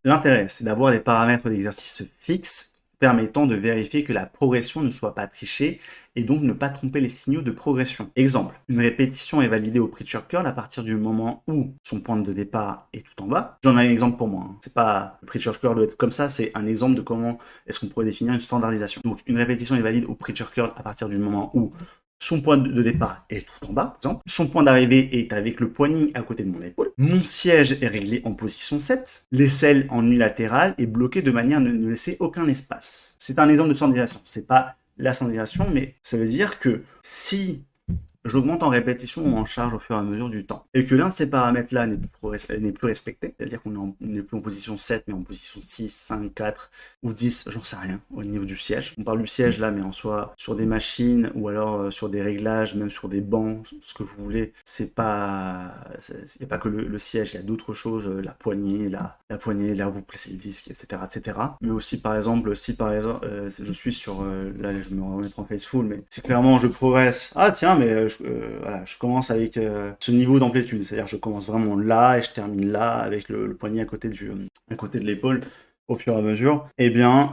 L'intérêt, c'est d'avoir des paramètres d'exercice fixes permettant de vérifier que la progression ne soit pas trichée et donc ne pas tromper les signaux de progression. Exemple, une répétition est validée au preacher curl à partir du moment où son point de départ est tout en bas. J'en ai un exemple pour moi, hein. C'est pas le preacher curl doit être comme ça, c'est un exemple de comment est-ce qu'on pourrait définir une standardisation. Donc une répétition est valide au preacher curl à partir du moment où son point de départ est tout en bas, par exemple. Son point d'arrivée est avec le poignet à côté de mon épaule. Mon siège est réglé en position 7. L'aisselle en unilatéral est bloquée de manière à ne laisser aucun espace. C'est un exemple de standardisation. C'est pas la standardisation, mais ça veut dire que si j'augmente en répétition ou en charge au fur et à mesure du temps, et que l'un de ces paramètres-là n'est plus respecté, c'est-à-dire qu'on n'est plus en position 7, mais en position 6, 5, 4 ou 10, j'en sais rien, au niveau du siège. On parle du siège là, mais en soi, sur des machines ou alors sur des réglages, même sur des bancs, ce que vous voulez, il n'y a pas que le siège, il y a d'autres choses, la poignée, là où vous placez le disque, etc., etc. Mais aussi, par exemple, si je suis sur, là je vais me remettre en Faceful, mais si clairement je progresse, ah tiens, mais voilà, je commence avec ce niveau d'amplitude, c'est-à-dire je commence vraiment là et je termine là avec le poignet à côté de l'épaule au fur et à mesure, eh bien,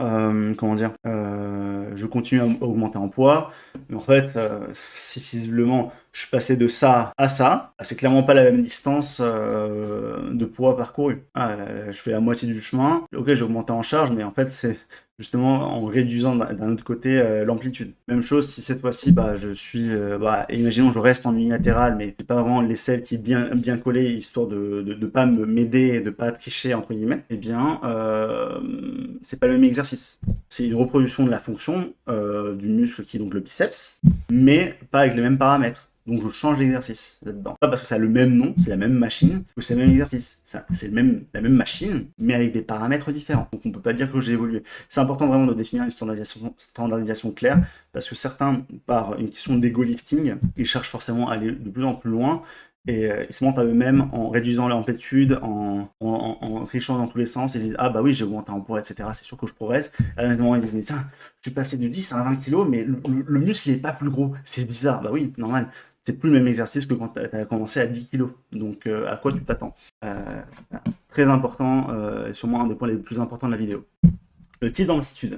comment dire, je continue à augmenter en poids, mais en fait, si visiblement je suis passé de ça à ça, c'est clairement pas la même distance de poids parcouru. Je fais la moitié du chemin, ok, j'ai augmenté en charge, mais en fait, c'est justement en réduisant d'un autre côté l'amplitude. Même chose si cette fois-ci, je suis, imaginons je reste en unilatéral, mais c'est pas vraiment l'aisselle qui est bien collée, histoire de pas m'aider et de pas tricher entre guillemets, eh bien, c'est pas le même exercice. C'est une reproduction de la fonction du muscle qui est donc le biceps, mais pas avec les mêmes paramètres. Donc je change l'exercice là-dedans. Pas parce que ça a le même nom, c'est la même machine, que c'est le même exercice. C'est la même machine, mais avec des paramètres différents. Donc on peut pas dire que j'ai évolué. C'est important vraiment de définir une standardisation claire, parce que certains, par une question d'ego lifting, ils cherchent forcément à aller de plus en plus loin, et ils se mentent à eux-mêmes en réduisant leur amplitude, en trichant dans tous les sens, et ils disent « Ah bah oui, j'ai augmenté en poids, etc. C'est sûr que je progresse. » À un moment, ils disent « Mais tiens, je suis passé de 10 à 20 kg, mais le muscle, il est pas plus gros. C'est bizarre. » Bah oui, normal. C'est plus le même exercice que quand tu as commencé à 10 kg. Donc, à quoi tu t'attends? Très important, et sûrement un des points les plus importants de la vidéo. Le type d'amplitude.